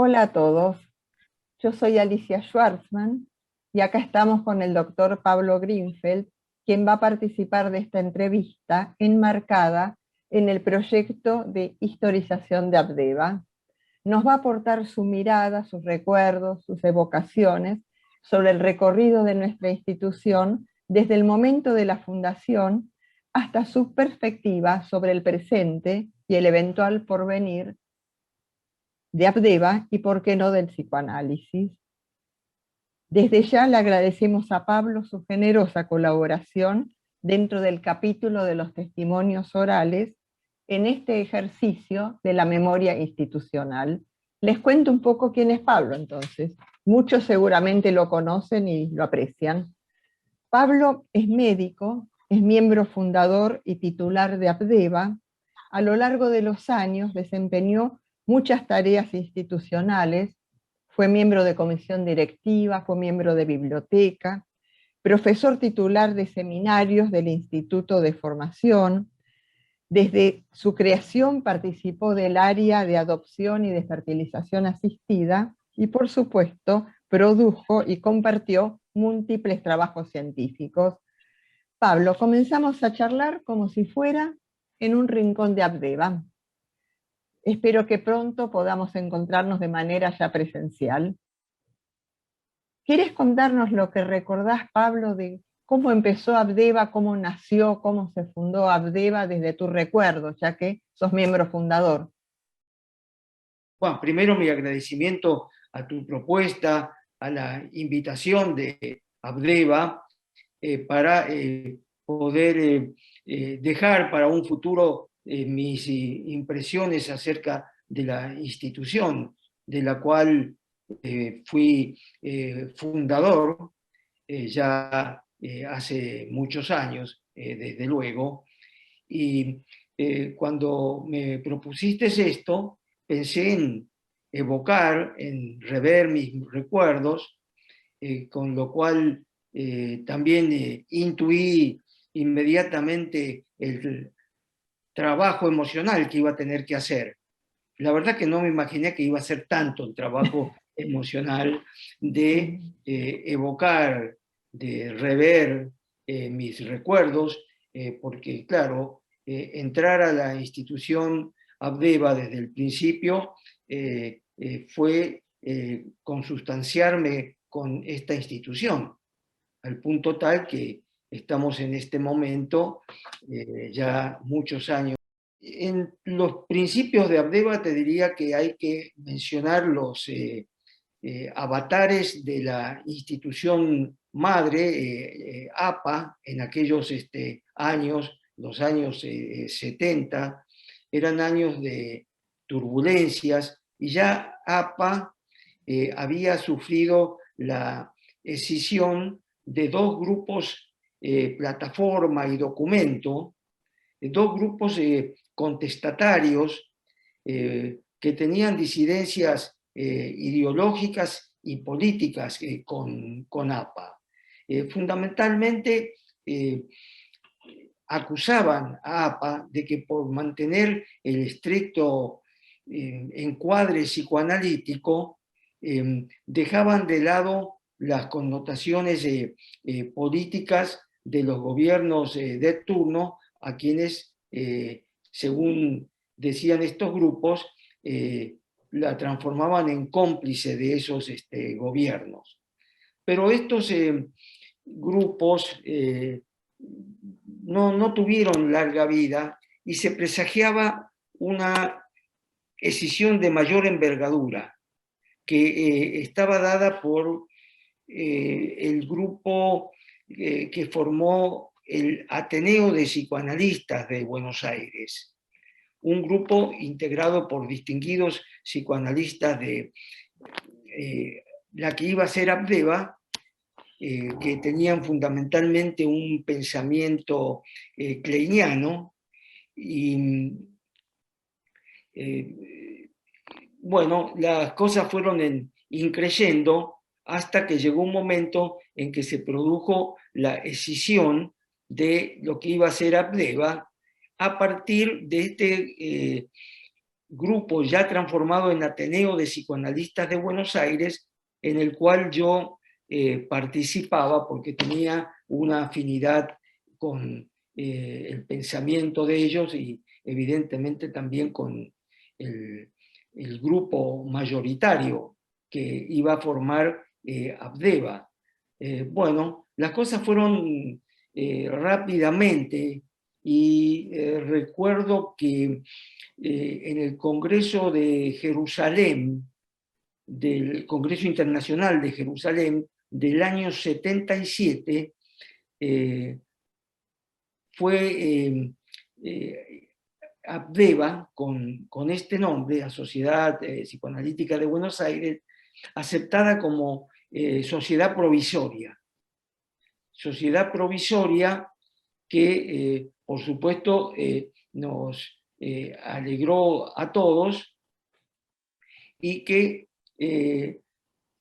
Hola a todos, yo soy Alicia Schwartzman y acá estamos con el doctor Pablo Greenfeld, quien va a participar de esta entrevista enmarcada en el proyecto de historización de Abdeva. Nos va a aportar su mirada, sus recuerdos, sus evocaciones sobre el recorrido de nuestra institución desde el momento de la fundación hasta su perspectiva sobre el presente y el eventual porvenir de Abdeva y, por qué no, del psicoanálisis. Desde ya le agradecemos a Pablo su generosa colaboración dentro del capítulo de los testimonios orales en este ejercicio de la memoria institucional. Les cuento un poco quién es Pablo entonces. Muchos seguramente lo conocen y lo aprecian. Pablo es médico, es miembro fundador y titular de Abdeva. A lo largo de los años desempeñó muchas tareas institucionales, fue miembro de comisión directiva, fue miembro de biblioteca, profesor titular de seminarios del Instituto de Formación. Desde su creación participó del área de adopción y de fertilización asistida y, por supuesto, produjo y compartió múltiples trabajos científicos. Pablo, comenzamos a charlar como si fuera en un rincón de Abdeva. Espero que pronto podamos encontrarnos de manera ya presencial. ¿Quieres contarnos lo que recordás, Pablo, de cómo empezó Abdeva, cómo nació, cómo se fundó Abdeva desde tus recuerdos, ya que sos miembro fundador? Juan, primero mi agradecimiento a tu propuesta, a la invitación de Abdeva para poder dejar para un futuro mis impresiones acerca de la institución de la cual fui fundador ya hace muchos años, desde luego. Y cuando me propusiste esto, pensé en evocar, en rever mis recuerdos, con lo cual también intuí inmediatamente el trabajo emocional que iba a tener que hacer. La verdad que no me imaginé que iba a ser tanto el trabajo emocional de evocar, de rever mis recuerdos, porque claro, entrar a la institución Abdeva desde el principio fue consustanciarme con esta institución, al punto tal que estamos en este momento ya muchos años. En los principios de Abdeva te diría que hay que mencionar los avatares de la institución madre, APA, en aquellos años, los años 70, eran años de turbulencias y ya APA había sufrido la escisión de dos grupos, plataforma y documento, dos grupos contestatarios que tenían disidencias ideológicas y políticas con APA. Fundamentalmente acusaban a APA de que por mantener el estricto encuadre psicoanalítico dejaban de lado las connotaciones políticas de los gobiernos de turno, a quienes, según decían estos grupos, la transformaban en cómplice de esos gobiernos. Pero estos grupos no tuvieron larga vida y se presagiaba una escisión de mayor envergadura, que estaba dada por el grupo que formó el Ateneo de Psicoanalistas de Buenos Aires, un grupo integrado por distinguidos psicoanalistas de la que iba a ser Abdeva, que tenían fundamentalmente un pensamiento kleiniano y bueno, las cosas fueron increyendo hasta que llegó un momento en que se produjo la escisión de lo que iba a ser Abdeva a partir de grupo ya transformado en Ateneo de Psicoanalistas de Buenos Aires, en el cual yo participaba porque tenía una afinidad con el pensamiento de ellos y evidentemente también con el grupo mayoritario que iba a formar Abdeva. Bueno, las cosas fueron rápidamente y recuerdo que en el Congreso de Jerusalén, del Congreso Internacional de Jerusalén del año 77, fue Abdeva, con este nombre, la Sociedad Psicoanalítica de Buenos Aires, aceptada como sociedad provisoria. Sociedad provisoria que, por supuesto, nos alegró a todos y que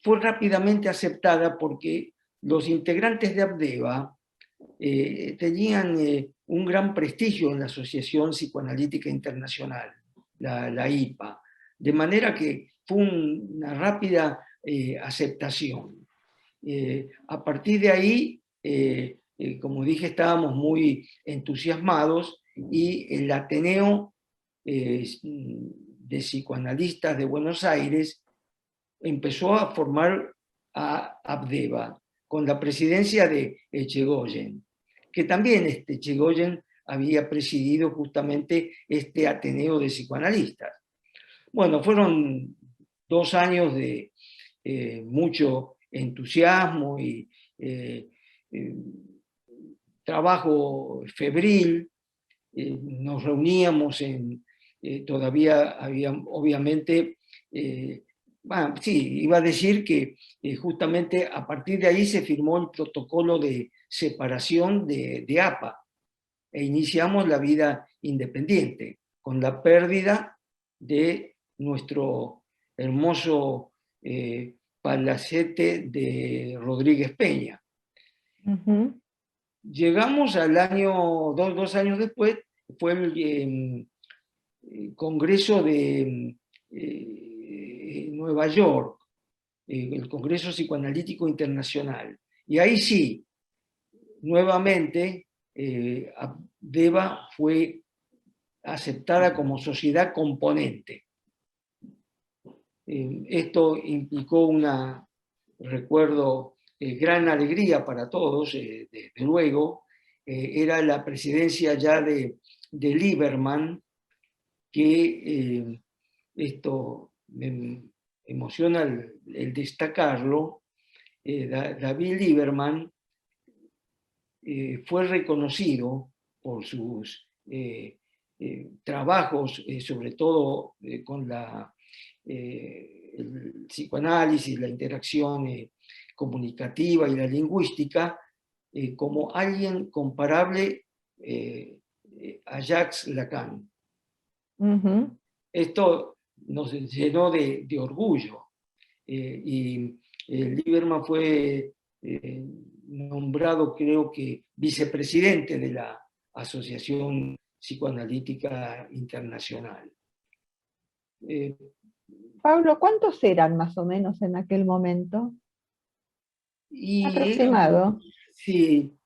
fue rápidamente aceptada porque los integrantes de Abdeva tenían un gran prestigio en la Asociación Psicoanalítica Internacional, la IPA, de manera que fue una rápida aceptación. A partir de ahí, como dije, estábamos muy entusiasmados y el Ateneo de Psicoanalistas de Buenos Aires empezó a formar a Abdeva con la presidencia de Echegoyen, que también Echegoyen había presidido justamente este Ateneo de Psicoanalistas. Bueno, fueron 2 años de mucho entusiasmo y trabajo febril. Nos reuníamos todavía había, obviamente, sí, iba a decir que justamente a partir de ahí se firmó el protocolo de separación de APA e iniciamos la vida independiente con la pérdida de nuestro hermoso palacete de Rodríguez Peña. Llegamos al año, 2 años después, fue el Congreso de Nueva York, el Congreso Psicoanalítico Internacional. Y ahí sí, nuevamente, Abdeva fue aceptada como sociedad componente. Esto implicó una, recuerdo, gran alegría para todos, desde luego. Era la presidencia ya de Lieberman, que esto me emociona el destacarlo. David Lieberman fue reconocido por sus trabajos, sobre todo con el psicoanálisis, la interacción comunicativa y la lingüística, como alguien comparable a Jacques Lacan. Esto nos llenó de orgullo y Lieberman fue nombrado, creo que, vicepresidente de la Asociación Psicoanalítica Internacional. Pablo, ¿cuántos eran más o menos en aquel momento? Aproximado. Sí,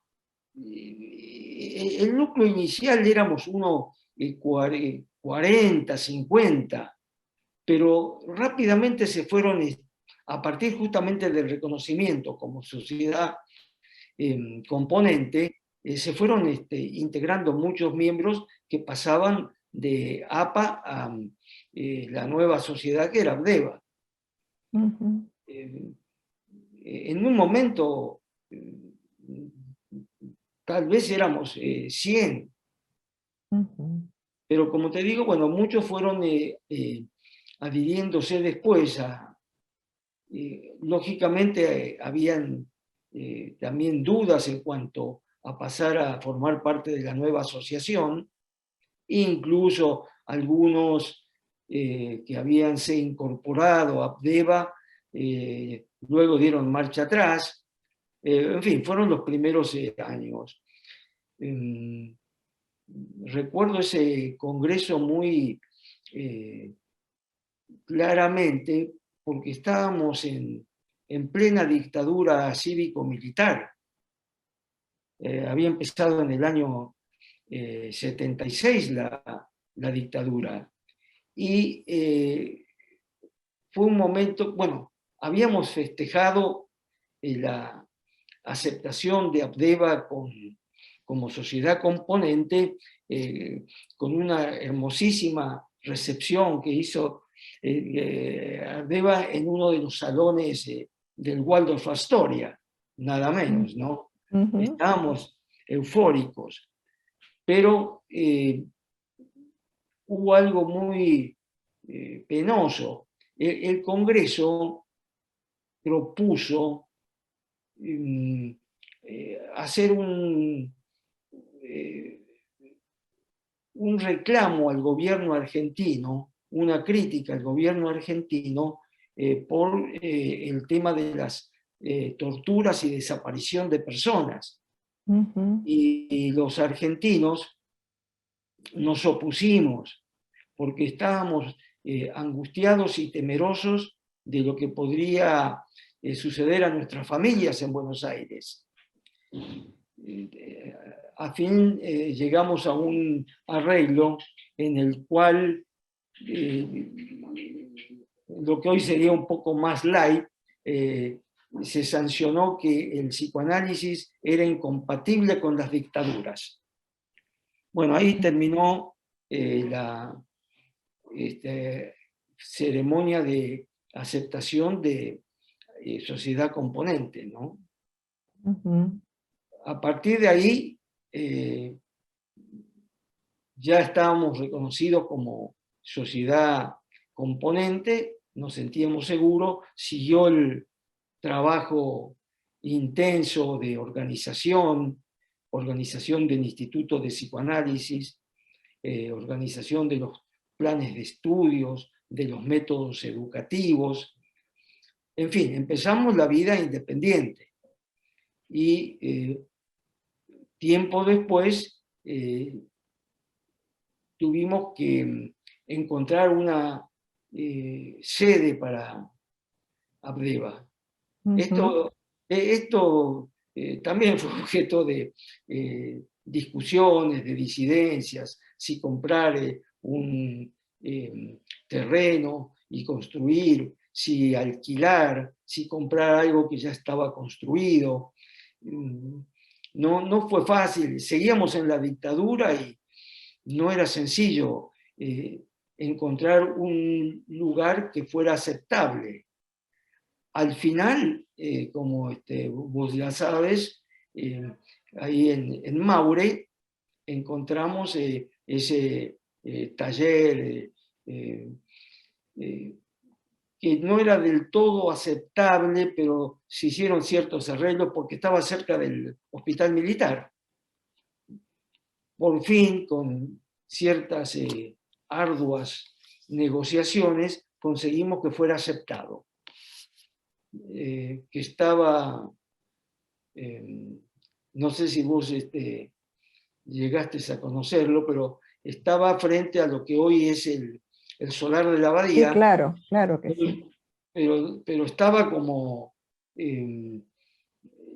el núcleo inicial éramos unos 40, 50, pero rápidamente se fueron, a partir justamente del reconocimiento como sociedad componente, se fueron integrando muchos miembros que pasaban de APA a la nueva sociedad que era Abdeva. En un momento tal vez éramos 100, pero como te digo, bueno, muchos fueron adhiriéndose después lógicamente habían también dudas en cuanto a pasar a formar parte de la nueva asociación, incluso algunos que habían se incorporado a Abdeva, luego dieron marcha atrás. En fin, fueron los primeros años. Recuerdo ese congreso muy claramente porque estábamos en plena dictadura cívico-militar. Había empezado en el año 76 la dictadura. Y fue un momento, bueno, habíamos festejado la aceptación de Abdeva como sociedad componente, con una hermosísima recepción que hizo Abdeva en uno de los salones del Waldorf Astoria, nada menos, ¿no? Estábamos eufóricos, pero hubo algo muy penoso. El Congreso propuso hacer un reclamo al gobierno argentino, una crítica al gobierno argentino por el tema de las torturas y desaparición de personas. Y los argentinos nos opusimos porque estábamos angustiados y temerosos de lo que podría suceder a nuestras familias en Buenos Aires. A fin llegamos a un arreglo en el cual lo que hoy sería un poco más light, se sancionó que el psicoanálisis era incompatible con las dictaduras. Bueno, ahí terminó la ceremonia de aceptación de sociedad componente, ¿no? A partir de ahí ya estábamos reconocidos como sociedad componente, nos sentíamos seguros, siguió el trabajo intenso de organización del Instituto de Psicoanálisis, organización de los planes de estudios, de los métodos educativos. En fin, empezamos la vida independiente. Y tiempo después tuvimos que encontrar una sede para Abdeva. Esto también fue objeto de discusiones, de disidencias, si comprar un terreno y construir, si alquilar, si comprar algo que ya estaba construido. No fue fácil, seguíamos en la dictadura y no era sencillo encontrar un lugar que fuera aceptable. Al final, como vos ya sabes, ahí en Maure encontramos ese taller que no era del todo aceptable, pero se hicieron ciertos arreglos porque estaba cerca del hospital militar. Por fin, con ciertas arduas negociaciones, conseguimos que fuera aceptado. Que estaba, no sé si vos llegaste a conocerlo, pero estaba frente a lo que hoy es el solar de la abadía. Sí, claro, claro que sí. Pero estaba como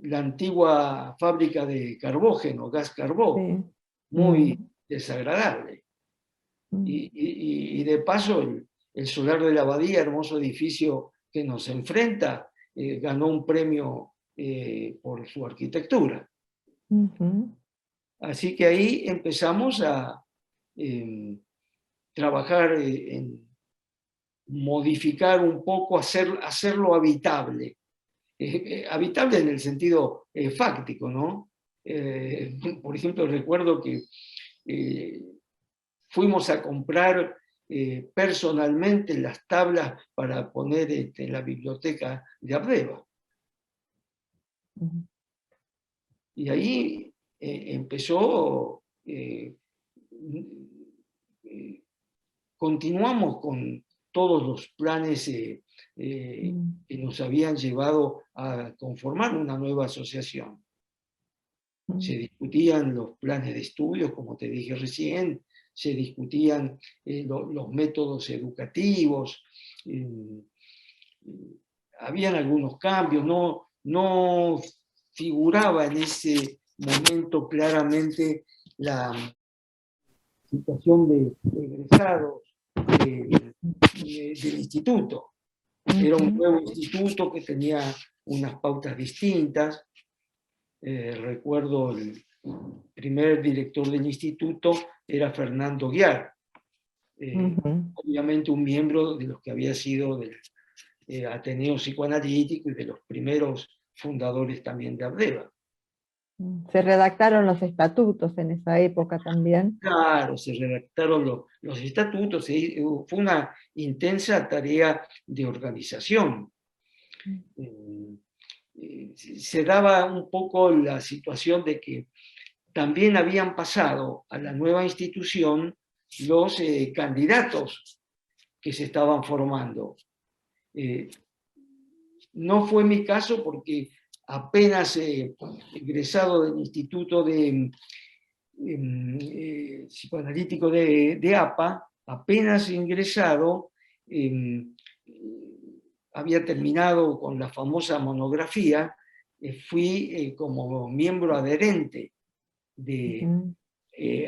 la antigua fábrica de carbógeno, gas carbó, sí. Muy desagradable. Y de paso, el solar de la abadía, hermoso edificio que nos enfrenta, ganó un premio por su arquitectura. Así que ahí empezamos a trabajar en modificar un poco, hacerlo habitable. Habitable en el sentido fáctico, ¿no? Por ejemplo, recuerdo que fuimos a comprar personalmente las tablas para poner en la biblioteca de Abdeva. Y ahí empezó, continuamos con todos los planes que nos habían llevado a conformar una nueva asociación. Se discutían los planes de estudios, como te dije recién, se discutían los métodos educativos, habían algunos cambios, no figuraba en ese momento claramente la situación de egresados del instituto. Era un nuevo instituto que tenía unas pautas distintas. Recuerdo el primer director del instituto era Fernando Guiar, obviamente un miembro de los que había sido del Ateneo Psicoanalítico y de los primeros fundadores también de Abdeva. Se redactaron los estatutos en esa época también. Claro, se redactaron los estatutos, fue una intensa tarea de organización. Se daba un poco la situación de que también habían pasado a la nueva institución los candidatos que se estaban formando. No fue mi caso porque apenas egresado del Instituto Psicoanalítico de APA, apenas ingresado, había terminado con la famosa monografía, fui como miembro adherente de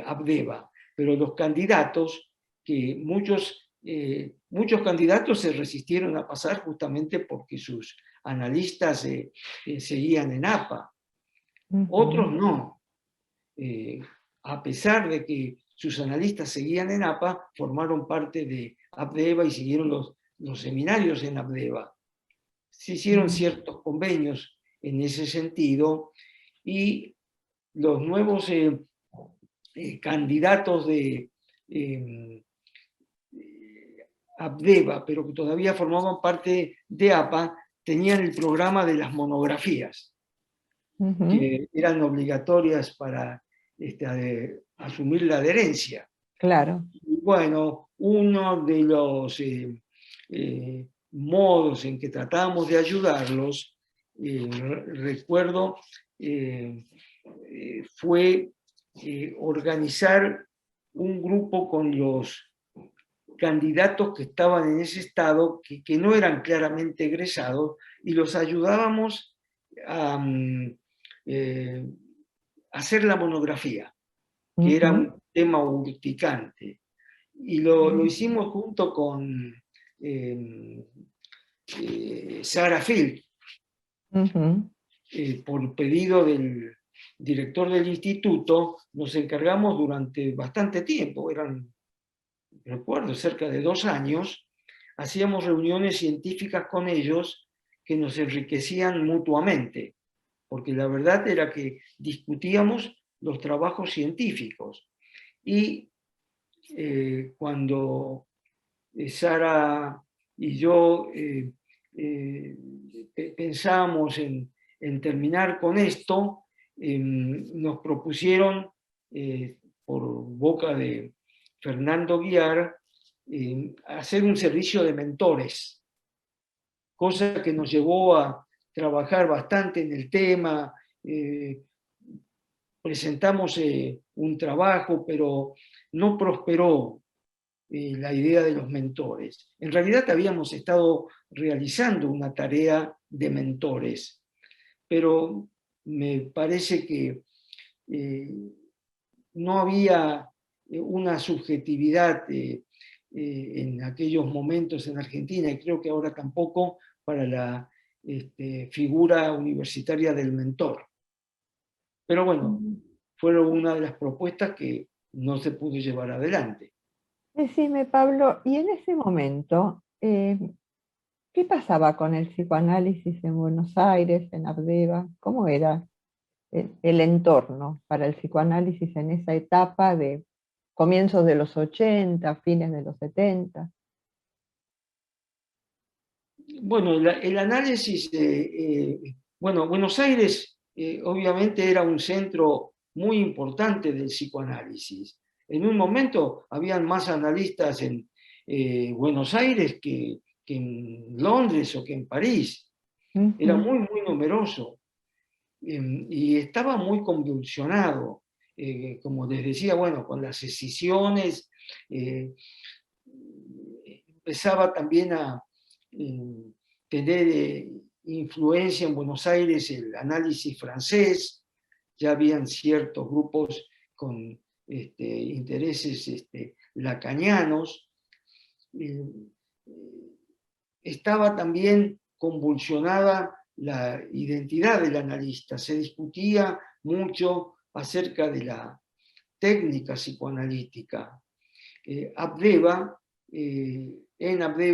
Abdeva, pero los candidatos, que muchos candidatos se resistieron a pasar justamente porque sus analistas seguían en APA. Otros no. A pesar de que sus analistas seguían en APA, formaron parte de Abdeva y siguieron los seminarios en Abdeva. Se hicieron ciertos convenios en ese sentido y los nuevos candidatos de Abdeva, pero que todavía formaban parte de APA, tenían el programa de las monografías, que eran obligatorias para asumir la adherencia. Claro. Y bueno, uno de los modos en que tratamos de ayudarlos, recuerdo, fue organizar un grupo con los candidatos que estaban en ese estado, que no eran claramente egresados, y los ayudábamos a hacer la monografía, que era un tema urticante. Y lo hicimos junto con Sarah Field, por pedido del director del instituto. Nos encargamos durante bastante tiempo, recuerdo, cerca de 2 años, hacíamos reuniones científicas con ellos que nos enriquecían mutuamente, porque la verdad era que discutíamos los trabajos científicos. Y cuando Sara y yo pensamos en terminar con esto, nos propusieron, por boca de Fernando Guiar, hacer un servicio de mentores, cosa que nos llevó a trabajar bastante en el tema. Presentamos un trabajo, pero no prosperó la idea de los mentores. En realidad habíamos estado realizando una tarea de mentores, pero me parece que no había una subjetividad en aquellos momentos en Argentina, y creo que ahora tampoco, para la figura universitaria del mentor. Pero bueno, fueron una de las propuestas que no se pudo llevar adelante. Decime, Pablo, y en ese momento, ¿qué pasaba con el psicoanálisis en Buenos Aires, en Abdeva? ¿Cómo era el entorno para el psicoanálisis en esa etapa de comienzos de los 80, fines de los 70? Bueno, el análisis, bueno, Buenos Aires obviamente era un centro muy importante del psicoanálisis. En un momento habían más analistas en Buenos Aires que en Londres o que en París. Era muy, muy numeroso y estaba muy convulsionado. como les decía, bueno, con las escisiones, empezaba también a tener influencia en Buenos Aires el análisis francés, ya habían ciertos grupos con intereses lacanianos. Estaba también convulsionada la identidad del analista, se discutía mucho acerca de la técnica psicoanalítica. En Abdeva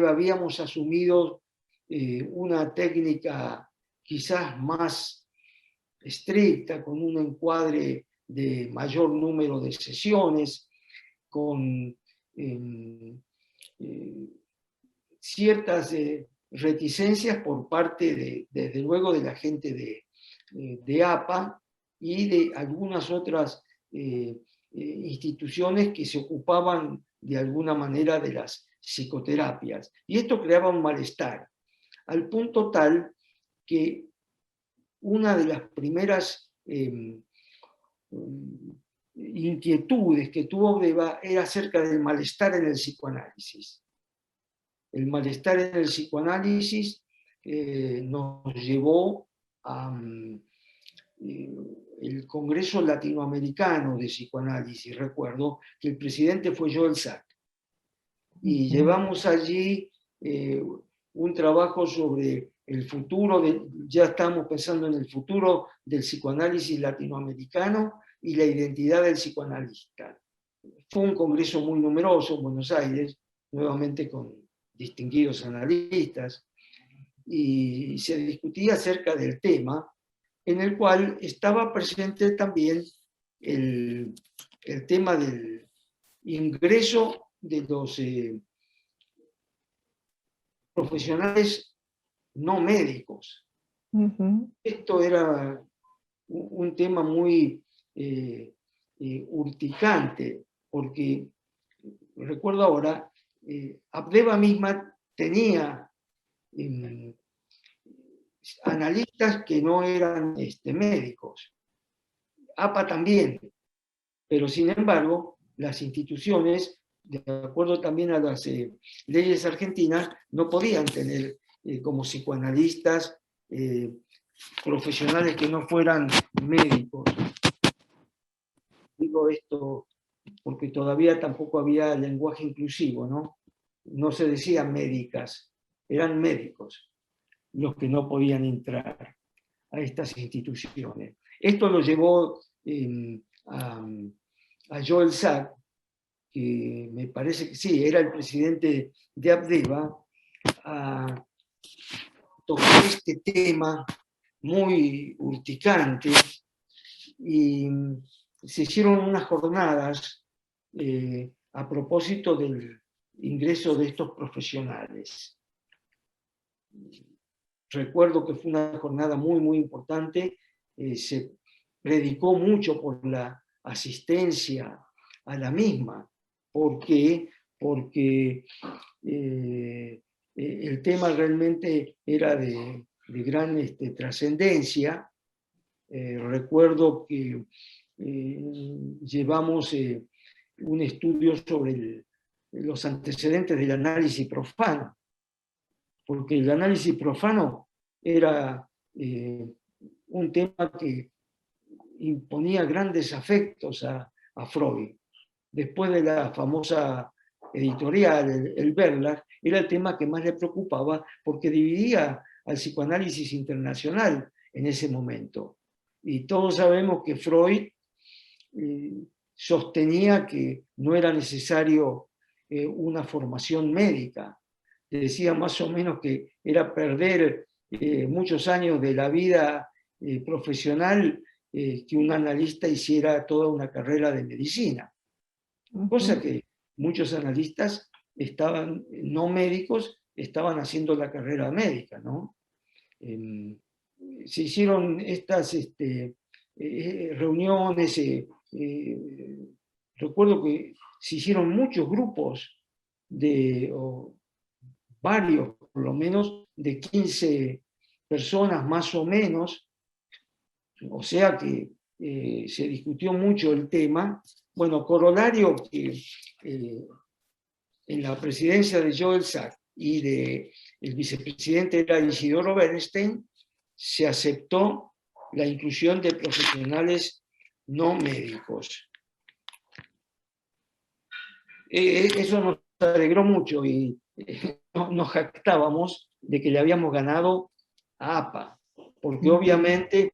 habíamos asumido una técnica quizás más estricta, con un encuadre de mayor número de sesiones, con ciertas reticencias por parte, desde luego, de la gente de APA y de algunas otras instituciones que se ocupaban de alguna manera de las psicoterapias. Y esto creaba un malestar, al punto tal que una de las primeras inquietudes que tuvo Abdeva era acerca del malestar en el psicoanálisis. El malestar en el psicoanálisis nos llevó a el Congreso Latinoamericano de Psicoanálisis. Recuerdo que el presidente fue Joel Sack. Y llevamos allí un trabajo sobre el futuro, ya estamos pensando en el futuro del psicoanálisis latinoamericano y la identidad del psicoanalista. Fue un congreso muy numeroso en Buenos Aires, nuevamente con distinguidos analistas, y se discutía acerca del tema, en el cual estaba presente también el tema del ingreso de los profesionales no médicos. Esto era un tema muy urticante, porque recuerdo ahora, Abdeva misma tenía analistas que no eran médicos, APA también, pero sin embargo las instituciones, de acuerdo también a las leyes argentinas, no podían tener como psicoanalistas profesionales que no fueran médicos. Digo esto porque todavía tampoco había lenguaje inclusivo, ¿no? No se decía médicas, eran médicos los que no podían entrar a estas instituciones. Esto lo llevó a Joel Sack, que me parece que sí, era el presidente de Abdeva, a tocar este tema muy urticante, y se hicieron unas jornadas a propósito del ingreso de estos profesionales. Recuerdo que fue una jornada muy, muy importante, se predicó mucho por la asistencia a la misma. ¿Por qué? Porque el tema realmente era de gran trascendencia. Recuerdo que llevamos un estudio sobre los antecedentes del análisis profano, porque el análisis profano era un tema que imponía grandes afectos a Freud. Después de la famosa editorial, el Verlag, era el tema que más le preocupaba porque dividía al psicoanálisis internacional en ese momento. Y todos sabemos que Freud sostenía que no era necesario una formación médica. Decía más o menos que era perder muchos años de la vida profesional que un analista hiciera toda una carrera de medicina. Cosa que muchos analistas no médicos, estaban haciendo la carrera médica, ¿no? Se hicieron estas reuniones, recuerdo que se hicieron muchos grupos varios, por lo menos, de 15 personas más o menos, o sea que se discutió mucho el tema. Bueno, corolario que en la presidencia de Joel Sack y el vicepresidente era Isidoro Bernstein, se aceptó la inclusión de profesionales no médicos. Eso nos alegró mucho y nos jactábamos de que le habíamos ganado a APA, porque obviamente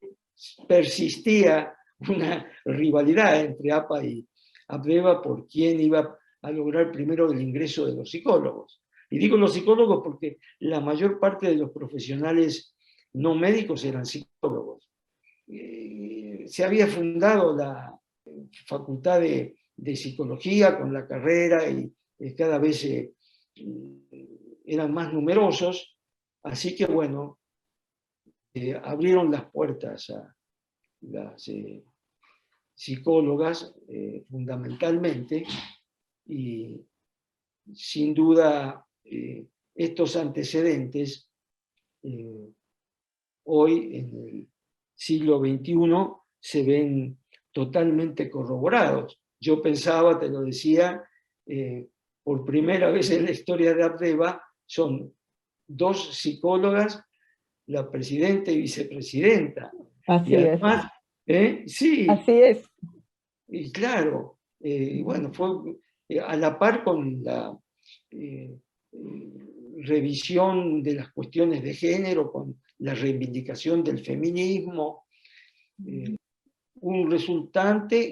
persistía una rivalidad entre APA y APDEVA por quién iba a lograr primero el ingreso de los psicólogos. Y digo los psicólogos porque la mayor parte de los profesionales no médicos eran psicólogos. Se había fundado la facultad de psicología con la carrera y cada vez eran más numerosos, así que bueno, abrieron las puertas a las psicólogas fundamentalmente, y sin duda estos antecedentes hoy en el siglo XXI se ven totalmente corroborados. Yo pensaba, te lo decía, por primera vez en la historia de APDEVA son 2 psicólogas, la presidenta y vicepresidenta. Así Y además, sí, así es. y claro, bueno, fue a la par con la revisión de las cuestiones de género, con la reivindicación del feminismo, una resultante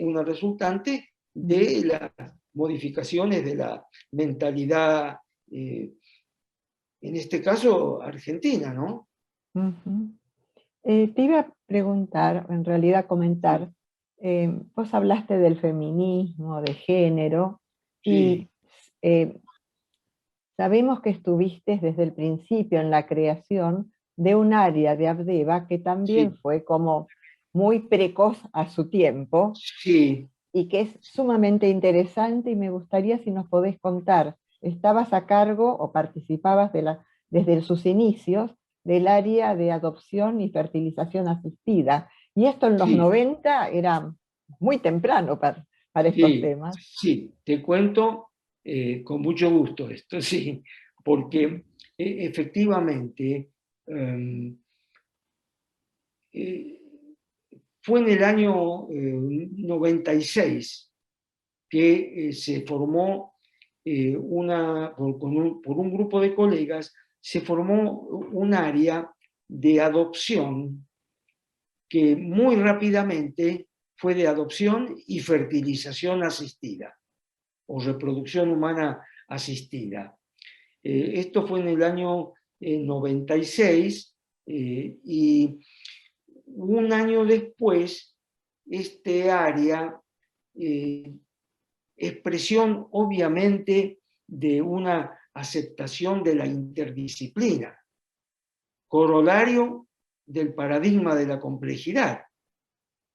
de las modificaciones de la mentalidad, en este caso argentina, ¿no? Te iba a preguntar, en realidad comentar, vos hablaste del feminismo, de género, Sí. y sabemos que estuviste desde el principio en la creación de un área de APDEVA que también Sí, fue como muy precoz a su tiempo sí, y que es sumamente interesante, y me gustaría si nos podés contar. Estabas a cargo o participabas desde sus inicios del área de adopción y fertilización asistida, y esto en los sí, 90 era muy temprano para estos sí, temas. sí, te cuento con mucho gusto esto, sí, porque efectivamente eh, fue en el año 96 que se formó por un grupo de colegas, se formó un área de adopción que muy rápidamente fue de adopción y fertilización asistida o reproducción humana asistida. Esto fue en el año 96 y un año después este área, expresión obviamente de una aceptación de la interdisciplina, corolario del paradigma de la complejidad,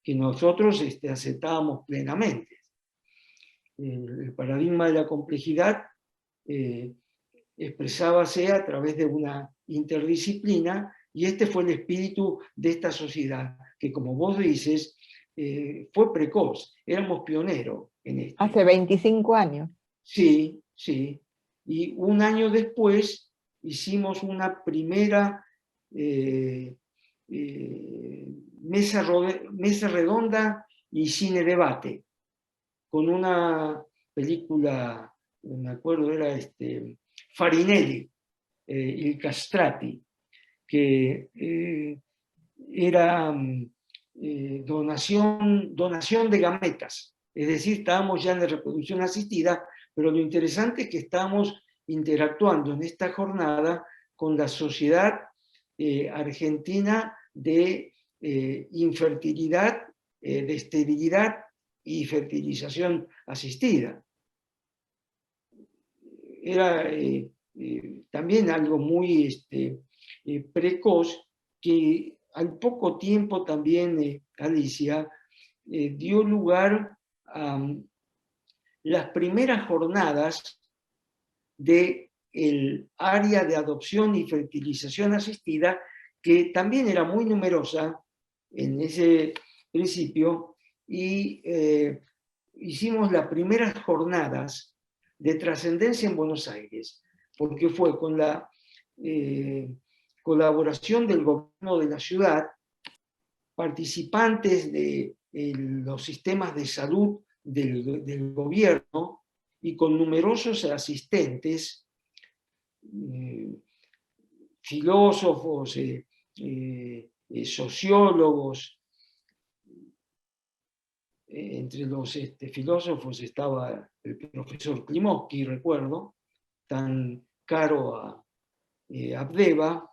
que nosotros aceptábamos plenamente. El paradigma de la complejidad expresábase a través de una interdisciplina, y este fue el espíritu de esta sociedad, que como vos dices, fue precoz, éramos pioneros en esto. Hace 25 años. Sí, sí. Y un año después hicimos una primera mesa redonda y cine debate, con una película, no me acuerdo, era Farinelli, Il Castrati, que era donación de gametas. Es decir, estábamos ya en la reproducción asistida, pero lo interesante es que estamos interactuando en esta jornada con la Sociedad Argentina de Infertilidad, de Esterilidad y Fertilización Asistida. Era también algo muy precoz, que al poco tiempo también, Alicia, dio lugar a las primeras jornadas del área de adopción y fertilización asistida, que también era muy numerosa en ese principio, y hicimos las primeras jornadas de trascendencia en Buenos Aires, porque fue con la colaboración del gobierno de la ciudad, participantes de los sistemas de salud del gobierno y con numerosos asistentes, filósofos, sociólogos. Entre los filósofos estaba el profesor Klimovsky, recuerdo, tan caro a Abdeva,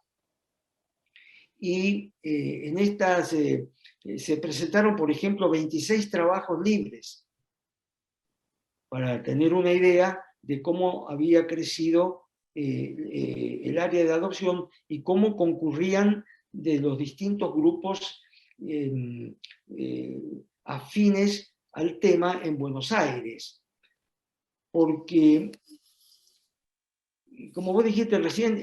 y en estas se presentaron, por ejemplo, 26 trabajos libres, para tener una idea de cómo había crecido el área de adopción y cómo concurrían de los distintos grupos afines al tema en Buenos Aires. Porque, como vos dijiste recién,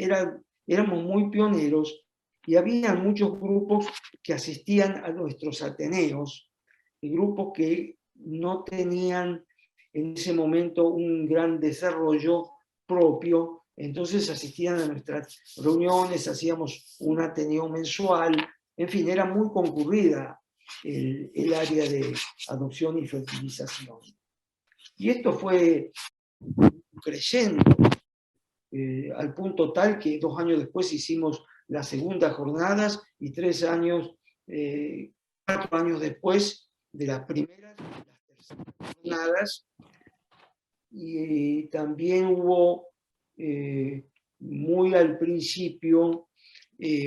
éramos muy pioneros y había muchos grupos que asistían a nuestros ateneos, grupos que no tenían en ese momento un gran desarrollo propio, entonces asistían a nuestras reuniones, hacíamos un ateneo mensual, en fin, era muy concurrida el área de adopción y fertilización. Y esto fue creciendo al punto tal que 2 años después hicimos las segundas jornadas y 4 años después de las primeras, las terceras jornadas. Y también hubo muy al principio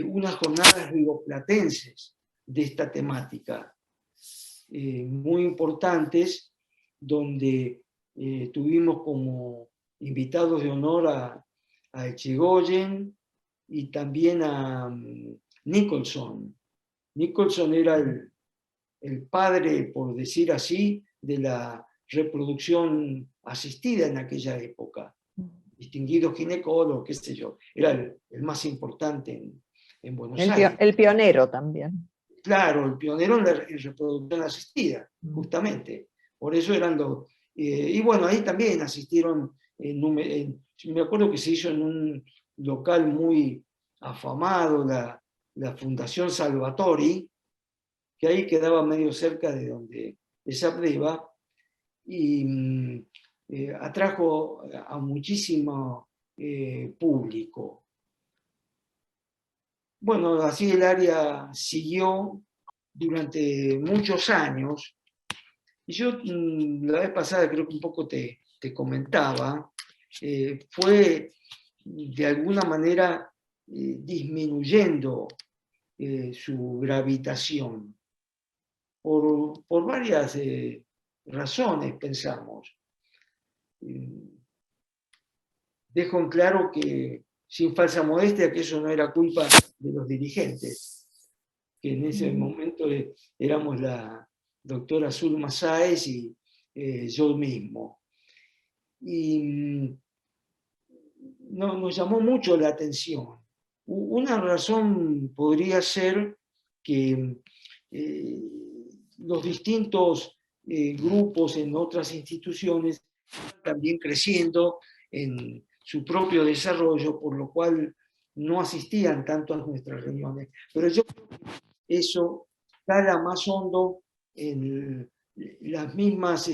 unas jornadas rigoplatenses de esta temática, muy importantes, donde tuvimos como invitados de honor a Echegoyen y también a Nicholson. Nicholson era el padre, por decir así, de la reproducción asistida en aquella época. Distinguido ginecólogo, qué sé yo, era el más importante en Buenos Aires. El pionero también. Claro, el pionero en la reproducción asistida, justamente. Por eso eran los... y bueno, ahí también asistieron, me acuerdo que se hizo en un local muy afamado, la Fundación Salvatori, que ahí quedaba medio cerca de donde es Abdeva, y atrajo a muchísimo público. Bueno, así el área siguió durante muchos años, y yo la vez pasada creo que un poco te comentaba, fue de alguna manera disminuyendo su gravitación por varias razones, pensamos. Dejo en claro que, sin falsa modestia, que eso no era culpa de los dirigentes, que en ese momento éramos la doctora Zulma Sáez y yo mismo. Y nos llamó mucho la atención. Una razón podría ser que los distintos grupos en otras instituciones también creciendo en su propio desarrollo, por lo cual no asistían tanto a nuestras reuniones. Pero yo creo que eso cala más hondo en las mismas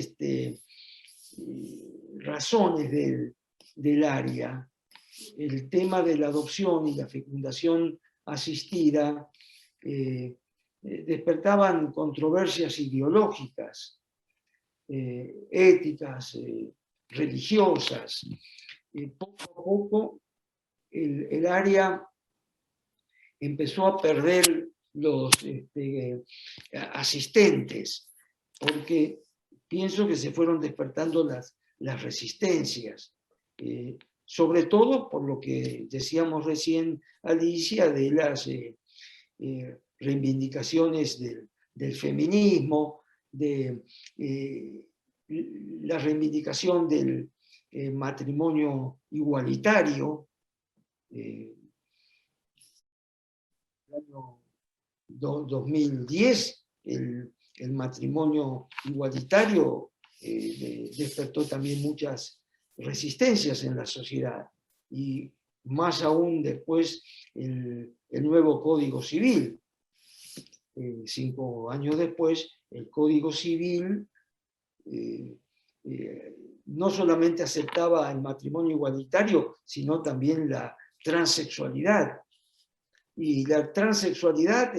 razones del área. El tema de la adopción y la fecundación asistida despertaban controversias ideológicas, éticas, religiosas. Poco a poco el área empezó a perder los asistentes, porque pienso que se fueron despertando las resistencias, sobre todo por lo que decíamos recién, Alicia, de las reivindicaciones del feminismo, de la reivindicación del matrimonio igualitario. El año 2010, el el matrimonio igualitario despertó también muchas resistencias en la sociedad, y más aún después el nuevo Código Civil. 5 años después, el Código Civil no solamente aceptaba el matrimonio igualitario, sino también la transexualidad. Y la transexualidad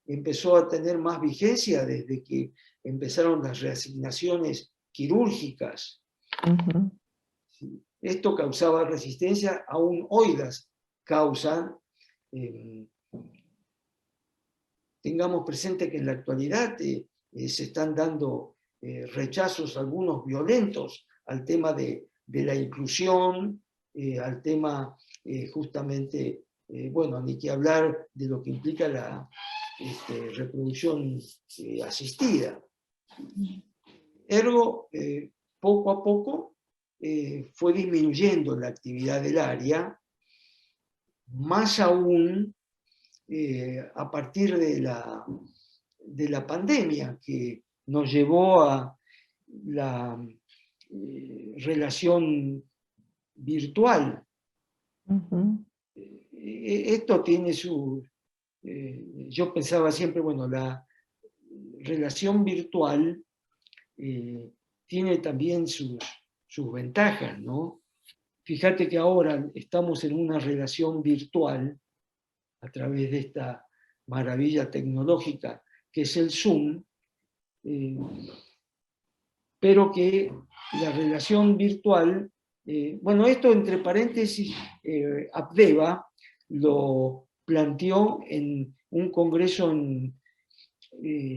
empezó a tener más vigencia desde que empezaron las reasignaciones quirúrgicas. Ujú. Esto causaba resistencia, aún hoy las causan. Tengamos presente que en la actualidad se están dando rechazos, algunos violentos, al tema de la inclusión, al tema justamente, bueno, ni que hablar de lo que implica la reproducción asistida. Ergo, poco a poco fue disminuyendo la actividad del área, más aún a partir de la pandemia, que nos llevó a la relación virtual. Ujú. Esto tiene su... yo pensaba siempre, bueno, la relación virtual tiene también sus ventajas, ¿no? Fíjate que ahora estamos en una relación virtual a través de esta maravilla tecnológica que es el Zoom, pero que la relación virtual, bueno, esto entre paréntesis, Abdeva lo planteó en un congreso en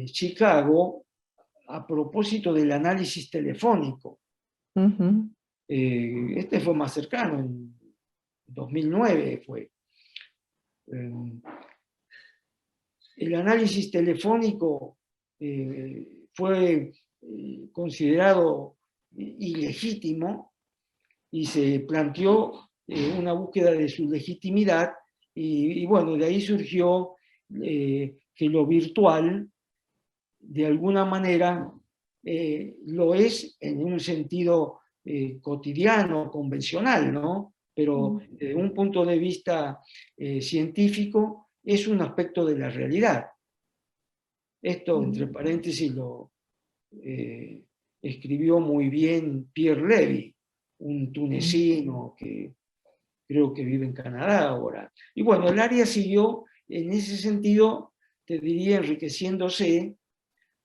Chicago a propósito del análisis telefónico. Ujú. Este fue más cercano, en 2009 fue. El análisis telefónico fue considerado ilegítimo y se planteó una búsqueda de su legitimidad, y bueno, de ahí surgió que lo virtual, de alguna manera, lo es en un sentido cotidiano, convencional, ¿no? Pero desde un punto de vista científico es un aspecto de la realidad. Esto, entre paréntesis, lo escribió muy bien Pierre Levy, un tunecino que creo que vive en Canadá ahora. Y bueno, el área siguió en ese sentido, te diría, enriqueciéndose,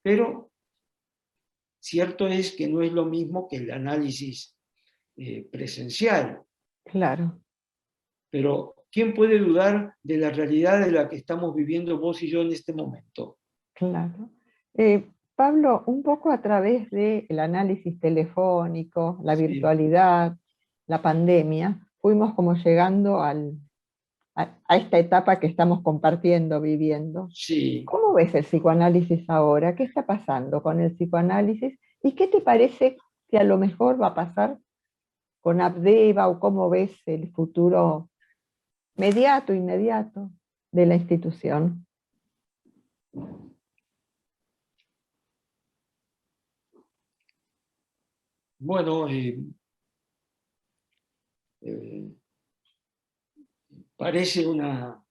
pero cierto es que no es lo mismo que el análisis presencial. Claro, Pero ¿quién puede dudar de la realidad de la que estamos viviendo vos y yo en este momento? claro. Pablo, un poco a través del análisis telefónico, la Sí, virtualidad, la pandemia, fuimos como llegando a esta etapa que estamos compartiendo, viviendo. sí. ¿Cómo ves el psicoanálisis ahora? ¿Qué está pasando con el psicoanálisis? ¿Y qué te parece que a lo mejor va a pasar con Abdeva, o cómo ves el futuro inmediato de la institución? Bueno, eh, parece una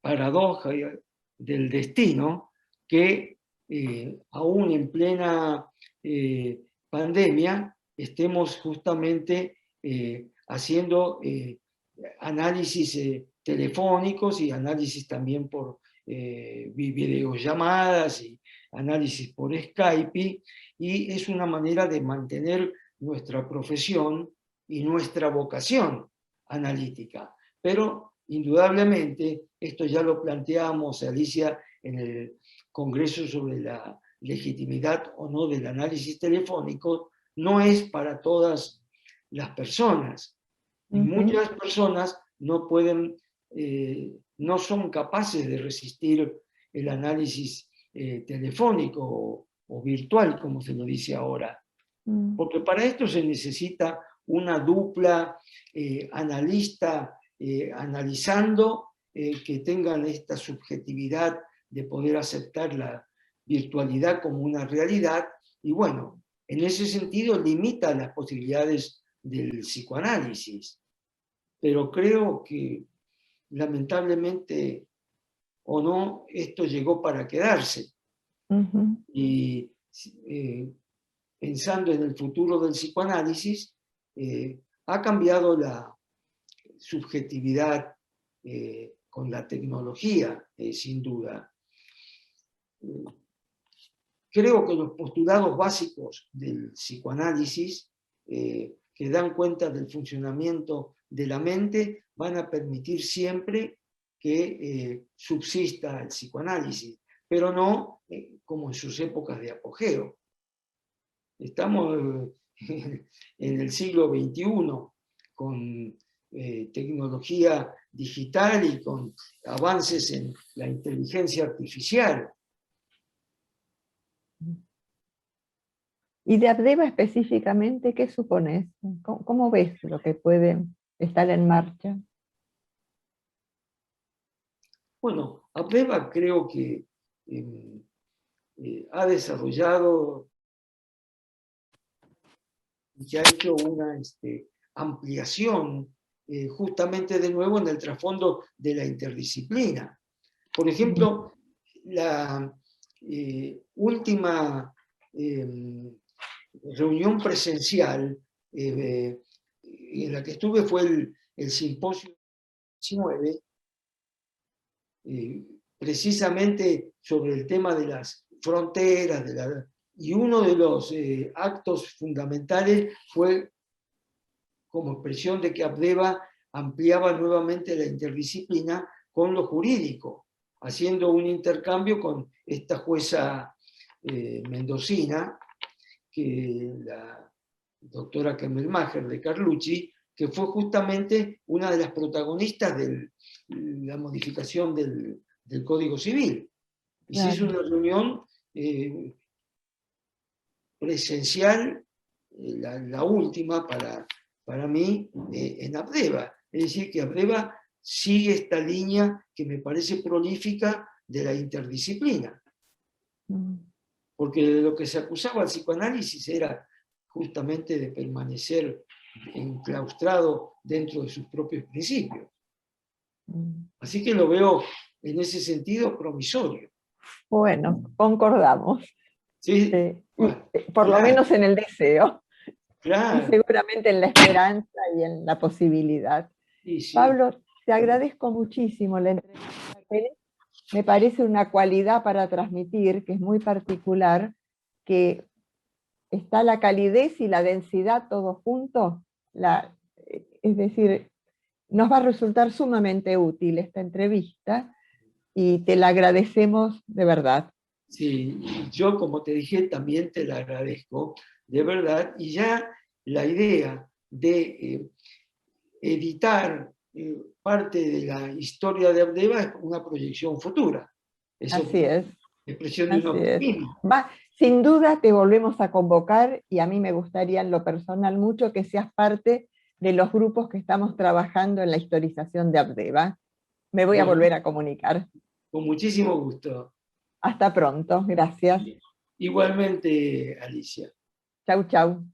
paradoja del destino que aún en plena pandemia estemos justamente haciendo análisis telefónicos y análisis también por videollamadas y análisis por Skype, y es una manera de mantener nuestra profesión y nuestra vocación analítica. Pero indudablemente, esto ya lo planteamos, Alicia, en el Congreso sobre la legitimidad o no del análisis telefónico, no es para todas las personas. Y Ujú. muchas personas no pueden, no son capaces de resistir el análisis telefónico o virtual, como se lo dice ahora. Mm. Porque para esto se necesita una dupla analista analizando, que tengan esta subjetividad de poder aceptar virtualidad como una realidad, y bueno, en ese sentido limita las posibilidades del psicoanálisis. Pero creo que lamentablemente o no, esto llegó para quedarse. Y pensando en el futuro del psicoanálisis, ha cambiado la subjetividad con la tecnología, sin duda. Creo que los postulados básicos del psicoanálisis, que dan cuenta del funcionamiento de la mente, van a permitir siempre que subsista el psicoanálisis, pero no como en sus épocas de apogeo. Estamos en el siglo XXI, con tecnología digital y con avances en la inteligencia artificial. Y de Abdeva específicamente, ¿qué supones? ¿Cómo ves lo que puede estar en marcha? Bueno, Abdeva creo que ha desarrollado y que ha hecho una ampliación justamente de nuevo en el trasfondo de la interdisciplina. Por ejemplo, la última reunión presencial en la que estuve fue el simposio 19, precisamente sobre el tema de las fronteras, y uno de los actos fundamentales fue como expresión de que Abdeva ampliaba nuevamente la interdisciplina con lo jurídico, haciendo un intercambio con esta jueza mendocina, que la doctora Kemmelmacher de Carlucci, que fue justamente una de las protagonistas de la modificación del Código Civil. Y se hizo una reunión presencial, la última para mí, en Abdeva. Es decir, que Abdeva sigue esta línea que me parece prolífica de la interdisciplina. Porque lo que se acusaba al psicoanálisis era justamente de permanecer enclaustrado dentro de sus propios principios. Así que lo veo en ese sentido promisorio. Bueno, concordamos. ¿Sí? Bueno, por lo menos en el deseo. Claro. Y seguramente en la esperanza y en la posibilidad. Sí, sí. Pablo, te agradezco muchísimo la entrevista. Me parece una cualidad para transmitir que es muy particular, que está la calidez y la densidad todos juntos. Es decir, nos va a resultar sumamente útil esta entrevista y te la agradecemos de verdad. Sí, yo como te dije también te la agradezco, de verdad, y ya la idea de editar parte de la historia de Abdeva es una proyección futura. Eso Así es. Expresión de un optimismo. Sin duda te volvemos a convocar y a mí me gustaría en lo personal mucho que seas parte de los grupos que estamos trabajando en la historización de Abdeva. Me voy a volver a comunicar. Con muchísimo gusto. Hasta pronto, gracias. Igualmente, Alicia. Chau, chau.